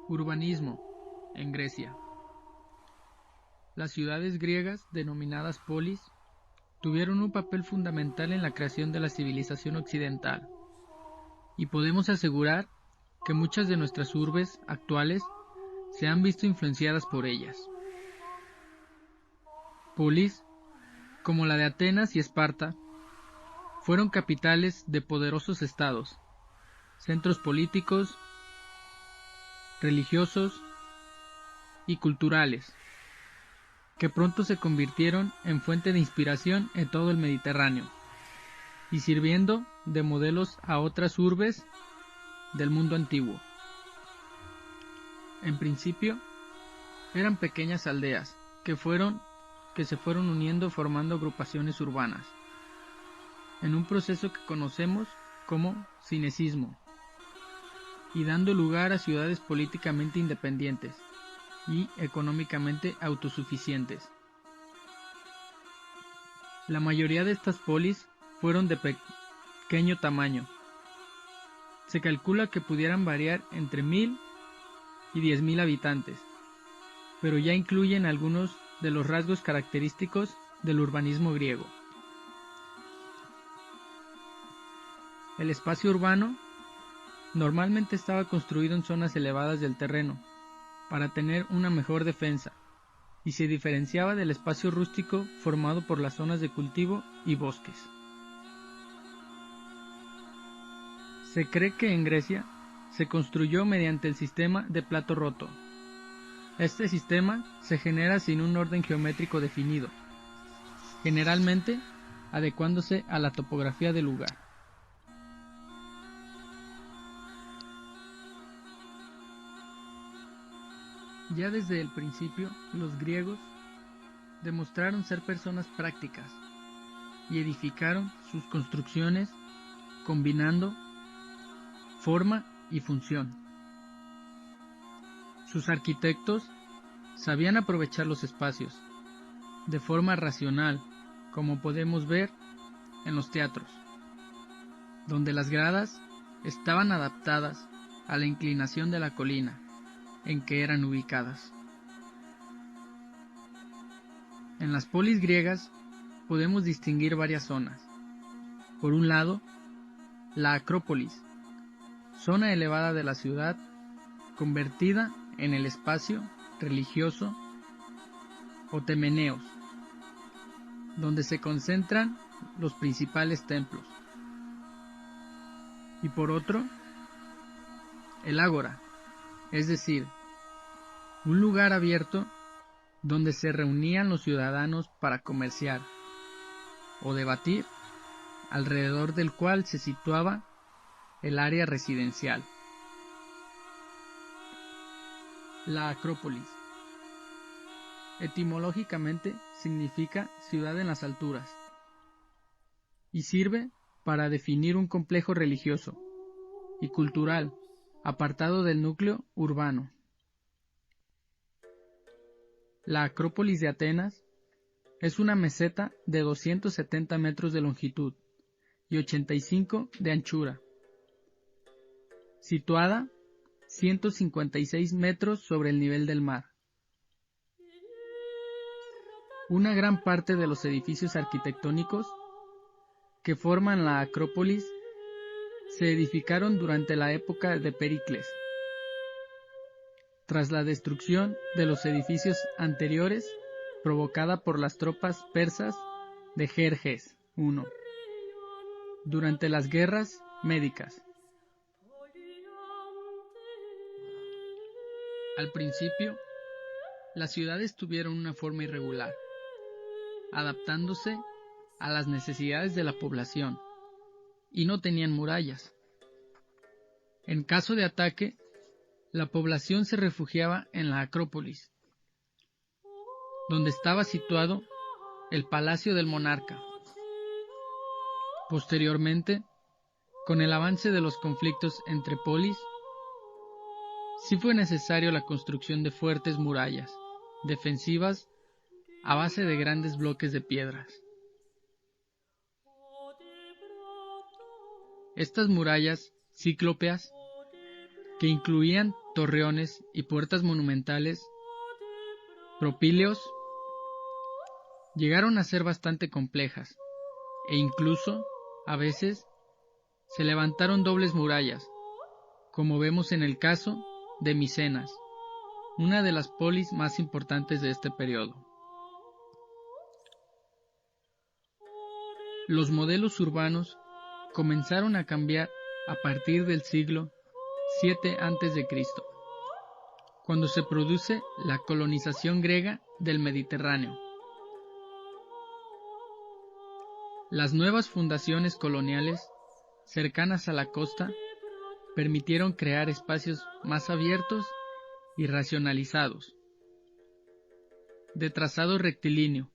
Urbanismo en Grecia. Las ciudades griegas, denominadas polis, tuvieron un papel fundamental en la creación de la civilización occidental, y podemos asegurar que muchas de nuestras urbes actuales se han visto influenciadas por ellas. Polis, como la de Atenas y Esparta, fueron capitales de poderosos estados, centros políticos, religiosos y culturales, que pronto se convirtieron en fuente de inspiración en todo el Mediterráneo, y sirviendo de modelos a otras urbes del mundo antiguo. En principio, eran pequeñas aldeas que se fueron uniendo formando agrupaciones urbanas, en un proceso que conocemos como cinecismo, y dando lugar a ciudades políticamente independientes y económicamente autosuficientes. La mayoría de estas polis fueron de pequeño tamaño. Se calcula que pudieran variar entre 1000 y 10.000 habitantes, pero ya incluyen algunos de los rasgos característicos del urbanismo griego. El espacio urbano normalmente estaba construido en zonas elevadas del terreno, para tener una mejor defensa, y se diferenciaba del espacio rústico formado por las zonas de cultivo y bosques. Se cree que en Grecia se construyó mediante el sistema de plato roto. Este sistema se genera sin un orden geométrico definido, generalmente adecuándose a la topografía del lugar. Ya desde el principio, los griegos demostraron ser personas prácticas y edificaron sus construcciones combinando forma y función. Sus arquitectos sabían aprovechar los espacios de forma racional, como podemos ver en los teatros, donde las gradas estaban adaptadas a la inclinación de la colina en que eran ubicadas. En las polis griegas podemos distinguir varias zonas. Por un lado, la Acrópolis, zona elevada de la ciudad, convertida en el espacio religioso o temeneos, donde se concentran los principales templos. Y por otro, el Ágora, es decir, un lugar abierto donde se reunían los ciudadanos para comerciar o debatir, alrededor del cual se situaba el área residencial. La Acrópolis, etimológicamente significa ciudad en las alturas, y sirve para definir un complejo religioso y cultural apartado del núcleo urbano. La Acrópolis de Atenas es una meseta de 270 metros de longitud y 85 de anchura, situada 156 metros sobre el nivel del mar. Una gran parte de los edificios arquitectónicos que forman la Acrópolis se edificaron durante la época de Pericles, tras la destrucción de los edificios anteriores provocada por las tropas persas de Jerjes I durante las guerras médicas. Al principio, las ciudades tuvieron una forma irregular, adaptándose a las necesidades de la población, y no tenían murallas. En caso de ataque, la población se refugiaba en la Acrópolis, donde estaba situado el palacio del monarca. Posteriormente, con el avance de los conflictos entre polis, sí fue necesario la construcción de fuertes murallas defensivas a base de grandes bloques de piedras. Estas murallas cíclopeas, que incluían torreones y puertas monumentales, propíleos, llegaron a ser bastante complejas, e incluso, a veces, se levantaron dobles murallas, como vemos en el caso de Micenas, una de las polis más importantes de este periodo. Los modelos urbanos comenzaron a cambiar a partir del siglo VII a.C., cuando se produce la colonización griega del Mediterráneo. Las nuevas fundaciones coloniales cercanas a la costa permitieron crear espacios más abiertos y racionalizados, de trazado rectilíneo,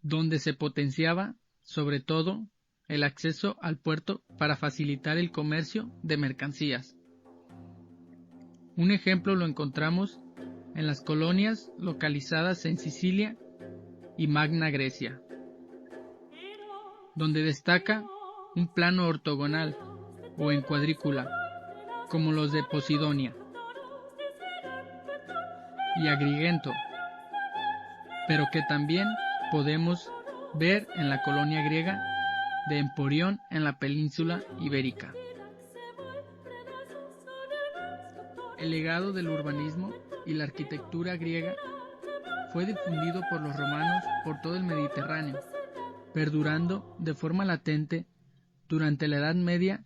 donde se potenciaba, sobre todo, el acceso al puerto para facilitar el comercio de mercancías. Un ejemplo lo encontramos en las colonias localizadas en Sicilia y Magna Grecia, donde destaca un plano ortogonal o en cuadrícula, como los de Posidonia y Agrigento, pero que también podemos ver en la colonia griega de Emporión en la península ibérica. El legado del urbanismo y la arquitectura griega fue difundido por los romanos por todo el Mediterráneo, perdurando de forma latente durante la Edad Media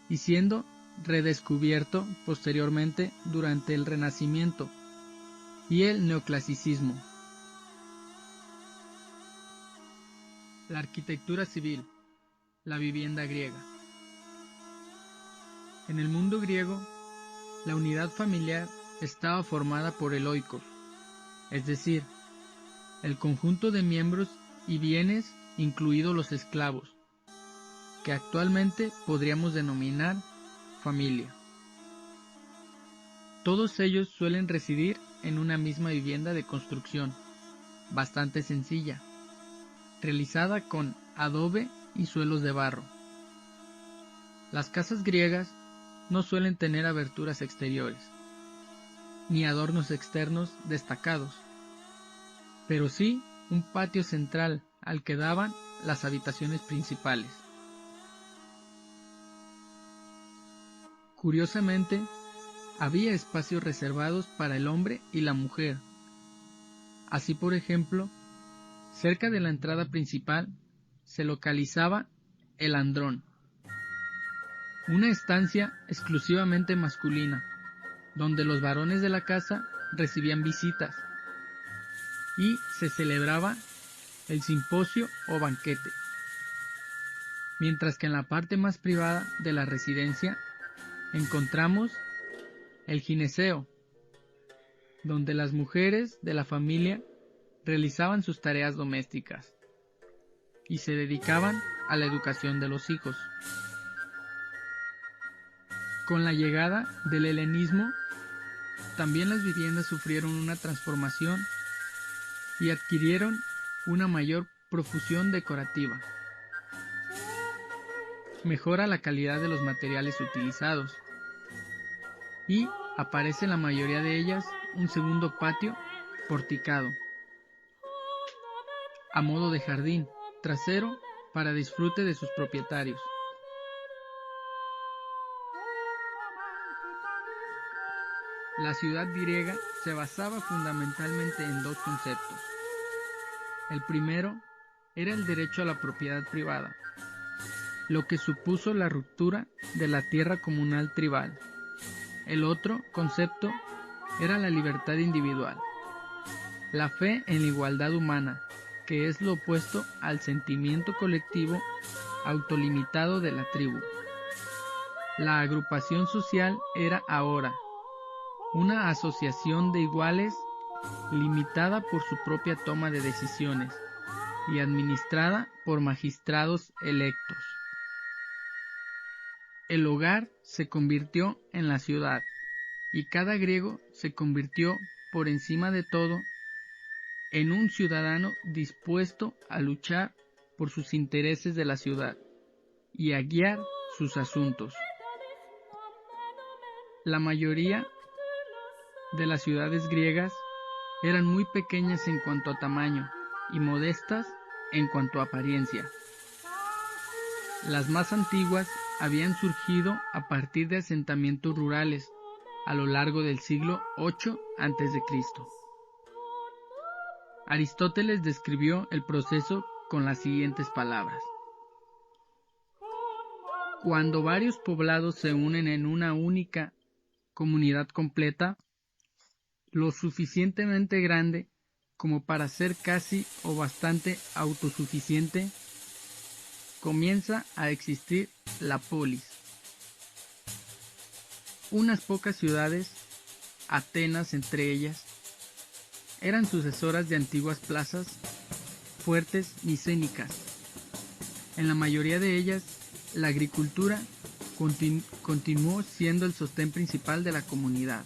y siendo redescubierto posteriormente durante el Renacimiento y el Neoclasicismo. La arquitectura civil, la vivienda griega. En el mundo griego, la unidad familiar estaba formada por el oikos, es decir, el conjunto de miembros y bienes, incluidos los esclavos, que actualmente podríamos denominar familia. Todos ellos suelen residir en una misma vivienda de construcción, bastante sencilla, realizada con adobe y suelos de barro. Las casas griegas no suelen tener aberturas exteriores, ni adornos externos destacados, pero sí un patio central al que daban las habitaciones principales. Curiosamente, había espacios reservados para el hombre y la mujer. Así, por ejemplo, cerca de la entrada principal se localizaba el andrón, una estancia exclusivamente masculina, donde los varones de la casa recibían visitas y se celebraba el simposio o banquete, mientras que en la parte más privada de la residencia encontramos el gineceo, donde las mujeres de la familia realizaban sus tareas domésticas y se dedicaban a la educación de los hijos. Con la llegada del helenismo, también las viviendas sufrieron una transformación y adquirieron una mayor profusión decorativa. Mejora la calidad de los materiales utilizados y aparece en la mayoría de ellas un segundo patio porticado, a modo de jardín trasero para disfrute de sus propietarios. La ciudad griega se basaba fundamentalmente en dos conceptos. El primero era el derecho a la propiedad privada, lo que supuso la ruptura de la tierra comunal tribal. El otro concepto era la libertad individual, la fe en la igualdad humana, que es lo opuesto al sentimiento colectivo autolimitado de la tribu. La agrupación social era ahora una asociación de iguales limitada por su propia toma de decisiones y administrada por magistrados electos. El hogar se convirtió en la ciudad y cada griego se convirtió, por encima de todo, en un ciudadano dispuesto a luchar por sus intereses de la ciudad y a guiar sus asuntos. La mayoría de las ciudades griegas eran muy pequeñas en cuanto a tamaño y modestas en cuanto a apariencia. Las más antiguas habían surgido a partir de asentamientos rurales a lo largo del siglo VIII a.C. Aristóteles describió el proceso con las siguientes palabras: cuando varios poblados se unen en una única comunidad completa, lo suficientemente grande como para ser casi o bastante autosuficiente, comienza a existir la polis. Unas pocas ciudades, Atenas entre ellas, eran sucesoras de antiguas plazas fuertes micénicas. En la mayoría de ellas, la agricultura continuó siendo el sostén principal de la comunidad.